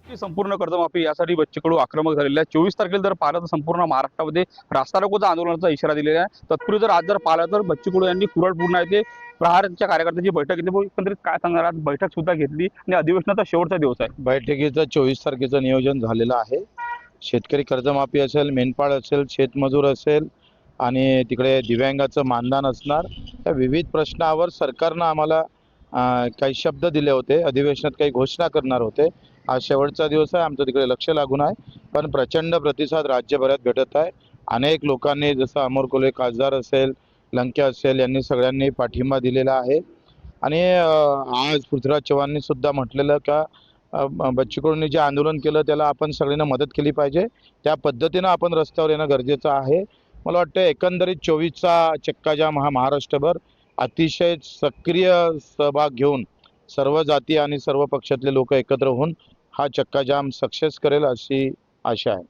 की संपूर्ण कर्जमाफी यासाठी बच्चू कडू आक्रमक झालेले आहे. 24 तारखेला जर पाहिलं तर संपूर्ण महाराष्ट्रामध्ये रास्ता रोकोचा आंदोलनाचा इशारा दिलेला आहे. तत्पूर्वी जर आज जर पाहिलं तर बच्चू कडू यांनी कुरड पूर्ण येथे प्रहारच्या कार्यकर्त्यांची बैठक घेतली. एकंदरीत काय सांगणार, आज बैठक सुद्धा घेतली आणि अधिवेशनाचा शेवटचा दिवस आहे. बैठकीचं 24 तारखेचं नियोजन झालेलं आहे. शेतकरी कर्जमाफी असेल, मेंढपाळ असेल, शेतमजूर असेल आणि तिकडे दिव्यांगाचं मानधन असणार, या विविध प्रश्नावर सरकारनं आम्हाला काही शब्द दिले होते. अधिवेशनात काही घोषणा करणार होते. आज शेवटचा दिवस आहे. आमचं तिकडे लक्ष लागून आहे. पण प्रचंड प्रतिसाद राज्यभरात भेटत आहे. अनेक लोकांनी, जसं अमोल कोल्हे खासदार असेल, लंके असेल, यांनी सगळ्यांनी पाठिंबा दिलेला आहे. आणि आज पृथ्वीराज चव्हाणांनी सुद्धा म्हटलेलं का बच्चू कडूंनी जे आंदोलन केलं त्याला आपण सगळ्यांना मदत केली पाहिजे. त्या पद्धतीनं आपण रस्त्यावर येणं गरजेचं आहे. मला वाटतं एकंदरीत 24चा चक्काजाम हा महाराष्ट्रभर अतिशय सक्रिय सहभाग घेऊन सर्व जाती आणि सर्व पक्षातले लोक एकत्र होऊन हा चक्काजाम सक्सेस करेल अशी आशा आहे.